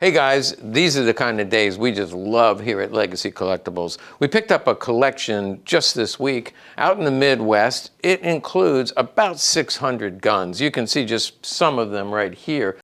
Hey guys, these are the kind of days we just love here at Legacy Collectibles. We picked up a collection just this week out in the Midwest. It includes about 600 guns. You can see just some of them right here.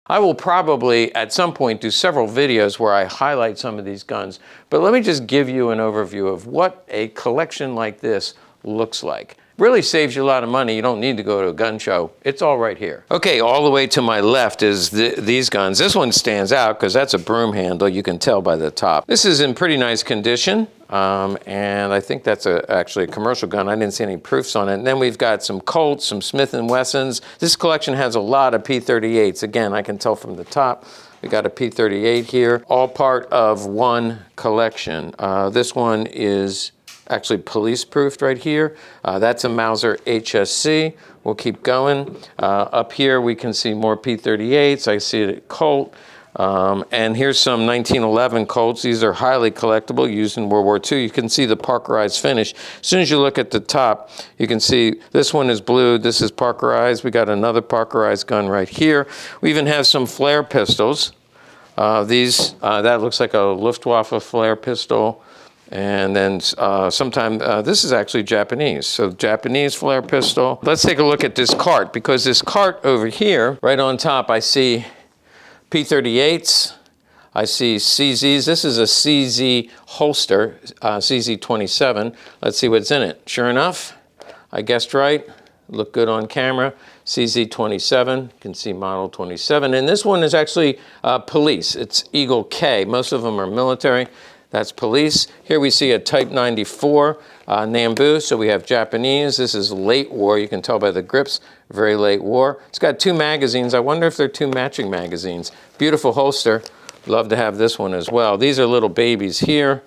I will probably at some point do several videos where I highlight some of these guns, but let me just give you an overview of what a collection like this looks like. Really saves you a lot of money. You don't need to go to a gun show. It's all right here. Okay, all the way to my left is these guns. This one stands out because that's a broom handle. You can tell by the top. This is in pretty nice condition, and I think that's actually a commercial gun. I didn't see any proofs on it. And then we've got some Colts, some Smith & Wessons. This collection has a lot of P38s. Again, I can tell from the top. We got a P38 here, all part of one collection. This one is actually police proofed right here. That's a Mauser HSC. We'll keep going. Up here we can see more P38s. I see it at Colt. And here's some 1911 Colts. These are highly collectible, used in World War II. You can see the Parkerized finish. As soon as you look at the top, you can see this one is blue. This is Parkerized. We got another Parkerized gun right here. We even have some flare pistols. That looks like a Luftwaffe flare pistol. And then this is actually Japanese. So Japanese flare pistol. Let's take a look at this cart, because this cart over here, right on top, I see P38s. I see CZs. This is a CZ holster, CZ27. Let's see what's in it. Sure enough, I guessed right. Looked good on camera. CZ27, you can see model 27. And this one is actually police. It's Eagle K. Most of them are military. That's police. Here we see a Type 94 Nambu, so we have Japanese. This is late war, you can tell by the grips, very late war. It's got two magazines. I wonder if they're two matching magazines. Beautiful holster. Love to have this one as well. These are little babies here,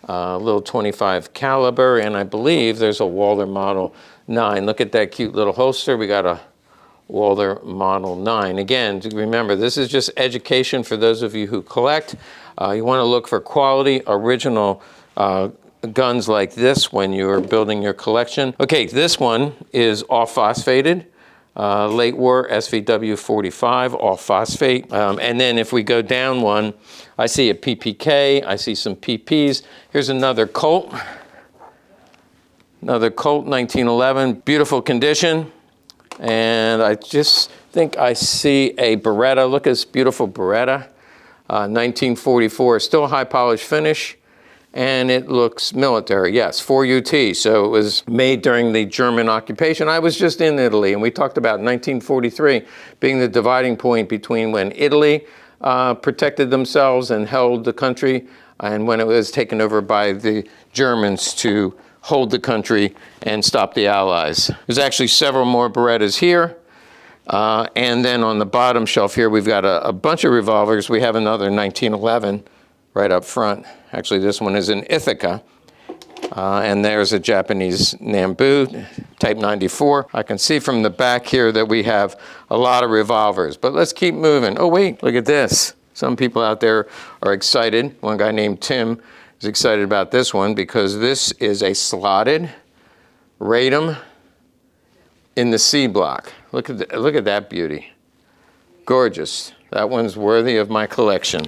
little 25 caliber, and I believe there's a Walther Model 9. Look at that cute little holster. We got a Walther Model 9. Again, remember, this is just education for those of you who collect. You want to look for quality, original guns like this when you're building your collection. Okay, this one is all phosphated. Late war SVW 45, all phosphate. And then if we go down one, I see a PPK, I see some PPs. Here's another Colt. Another Colt 1911, beautiful condition. And I just think I see a Beretta. Look at this beautiful Beretta. 1944, still a high polish finish, and it looks military. Yes, 4UT, so it was made during the German occupation. I was just in Italy, and we talked about 1943 being the dividing point between when Italy protected themselves and held the country, and when it was taken over by the Germans to hold the country and stop the Allies. There's actually several more Berettas here. And then on the bottom shelf here, we've got a bunch of revolvers. We have another 1911 right up front. Actually, this one is an Ithaca. And there's a Japanese Nambu, Type 94. I can see from the back here that we have a lot of revolvers. But let's keep moving. Oh, wait, look at this. Some people out there are excited. One guy named Tim is excited about this one because this is a slotted Ratum in the C block. Look at that beauty. Gorgeous. That one's worthy of my collection.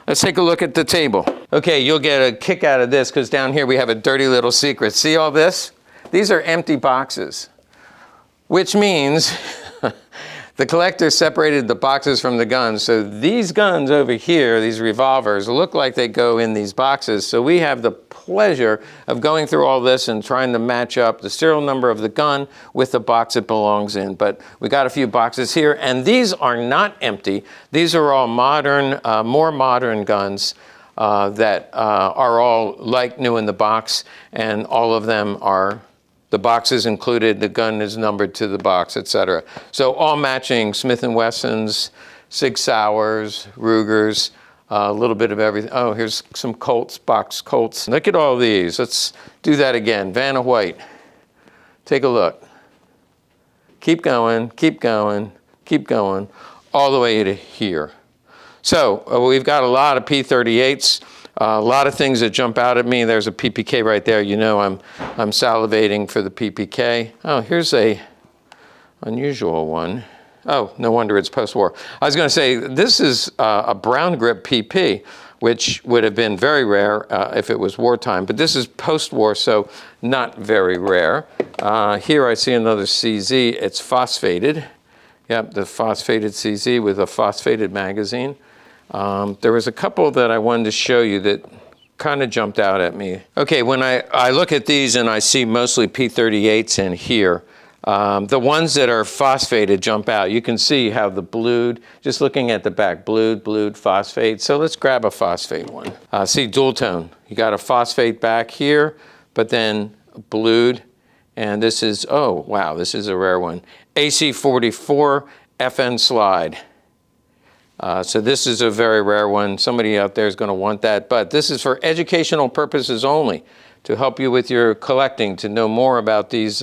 Let's take a look at the table. Okay, you'll get a kick out of this because down here we have a dirty little secret. See all this? These are empty boxes, which means the collector separated the boxes from the guns. So these guns over here, these revolvers, look like they go in these boxes. So we have the pleasure of going through all this and trying to match up the serial number of the gun with the box it belongs in. But we got a few boxes here, and these are not empty. These are all modern, more modern guns that are all like new in the box, and all of them are, the box is included, the gun is numbered to the box, etc. So all matching Smith & Wessons, Sig Sauers, Rugers, a little bit of everything. Oh, here's some Colts, box Colts. Look at all these. Let's do that again. Vanna White. Take a look. Keep going, keep going, keep going, all the way to here. So we've got a lot of P38s. A lot of things that jump out at me. There's a PPK right there. You know I'm salivating for the PPK. Oh, here's a unusual one. Oh, no wonder it's post-war. I was going to say, this is a brown grip PP, which would have been very rare if it was wartime, but this is post-war, so not very rare. Here I see another CZ. It's phosphated. Yep, the phosphated CZ with a phosphated magazine. There was a couple that I wanted to show you that kind of jumped out at me. Okay, when I look at these and I see mostly P38s in here, the ones that are phosphated jump out. You can see how the blued, just looking at the back, blued, phosphate. So let's grab a phosphate one. See, dual tone. You got a phosphate back here, but then blued. And this is, oh, wow, this is a rare one. AC44 FN slide. So this is a very rare one. Somebody out there is going to want that, but this is for educational purposes only, to help you with your collecting, to know more about these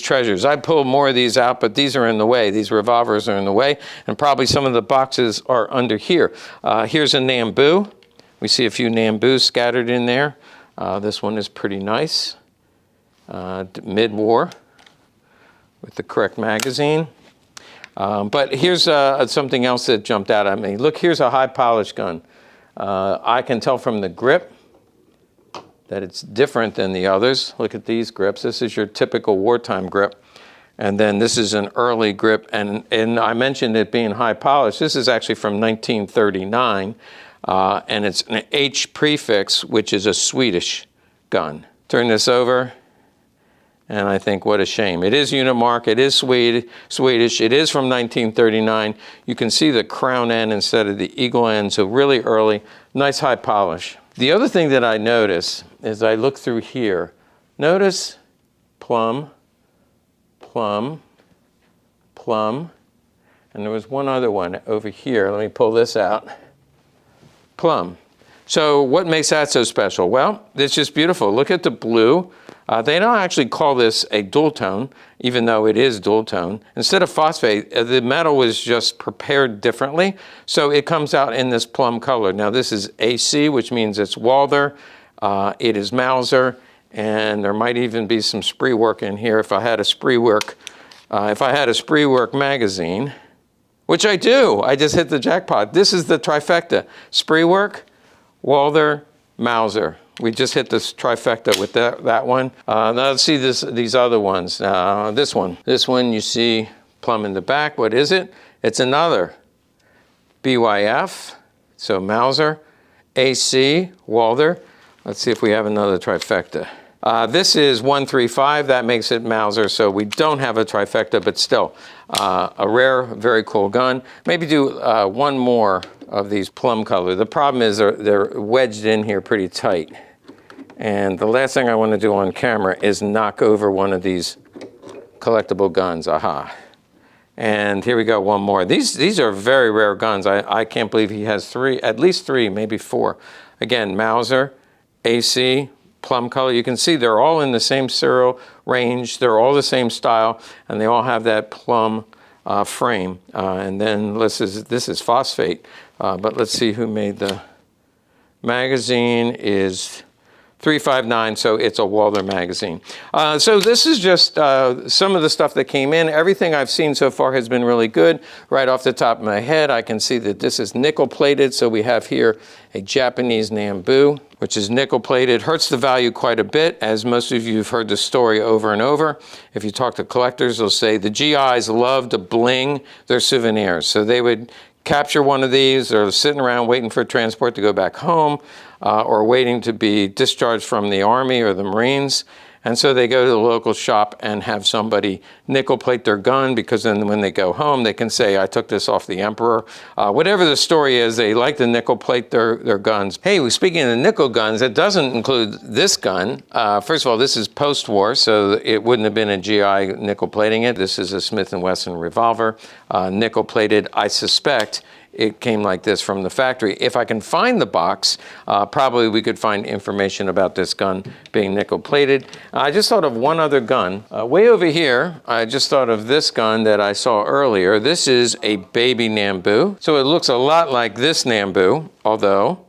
treasures. I pulled more of these out, but these are in the way. These revolvers are in the way, and probably some of the boxes are under here. Here's a Nambu. We see a few Nambus scattered in there. This one is pretty nice. Mid-war with the correct magazine. But here's something else that jumped out at me. Look, here's a high polish gun. I can tell from the grip that it's different than the others. Look at these grips. This is your typical wartime grip. And then this is an early grip. And I mentioned it being high polish. This is actually from 1939. And it's an H prefix, which is a Swedish gun. Turn this over. And I think, what a shame. It is Unimark, it is Swedish, it is from 1939. You can see the crown end instead of the eagle end, so really early, nice high polish. The other thing that I notice as I look through here, notice plum, plum, plum, and there was one other one over here. Let me pull this out. Plum. So what makes that so special? Well, it's just beautiful. Look at the blue. They don't actually call this a dual tone, even though it is dual tone. Instead of phosphate, the metal was just prepared differently, so it comes out in this plum color. Now this is AC, which means it's Walther, it is Mauser, and there might even be some spree work in here if I had a spree work magazine, which I do. I just hit the jackpot. This is the trifecta: spree work, Walther, Mauser. We just hit this trifecta with that one. Now let's see these other ones. This one you see plum in the back. What is it? It's another BYF, so Mauser, AC, Walther. Let's see if we have another trifecta. This is 135, that makes it Mauser, so we don't have a trifecta, but still a rare, very cool gun. Maybe do one more of these plum color. The problem is they're wedged in here pretty tight. And the last thing I want to do on camera is knock over one of these collectible guns. Aha. And here we go, one more. These are very rare guns. I can't believe he has three, at least three, maybe four. Again, Mauser, AC, plum color. You can see they're all in the same serial range. They're all the same style, and they all have that plum frame. And then this is phosphate. But let's see who made the magazine. Is 359, so it's a Walther magazine. So this is just some of the stuff that came in. Everything I've seen so far has been really good. Right off the top of my head, I can see that this is nickel plated. So we have here a Japanese Nambu, which is nickel plated. Hurts the value quite a bit, as most of you have heard the story over and over. If you talk to collectors, they'll say the GIs love to bling their souvenirs. So they would capture one of these, or sitting around waiting for transport to go back home, or waiting to be discharged from the Army or the Marines. And so they go to the local shop and have somebody nickel plate their gun, because then when they go home, they can say, I took this off the Emperor. Whatever the story is, they like to nickel plate their guns. Hey, speaking of nickel guns, it doesn't include this gun. First of all, this is post-war, so it wouldn't have been a GI nickel plating it. This is a Smith & Wesson revolver, nickel plated, I suspect. It came like this from the factory. If I can find the box, probably we could find information about this gun being nickel plated. I just thought of one other gun. Way over here, I just thought of this gun that I saw earlier. This is a baby Nambu. So it looks a lot like this Nambu, although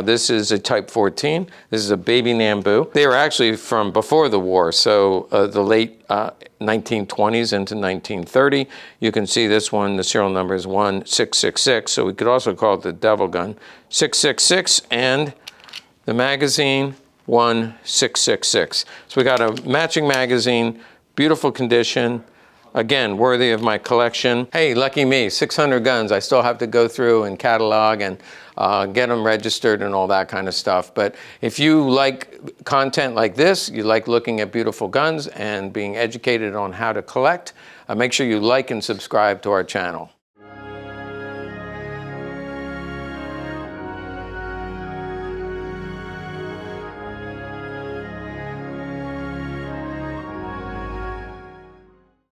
This is a Type 14. This is a baby Nambu. They are actually from before the war, so the late 1920s into 1930. You can see this one, the serial number is 1666, so we could also call it the Devil Gun. 666, and the magazine 1666. So we got a matching magazine, beautiful condition. Again, worthy of my collection. Hey, lucky me, 600 guns. I still have to go through and catalog and get them registered and all that kind of stuff. But if you like content like this, you like looking at beautiful guns and being educated on how to collect, make sure you like and subscribe to our channel.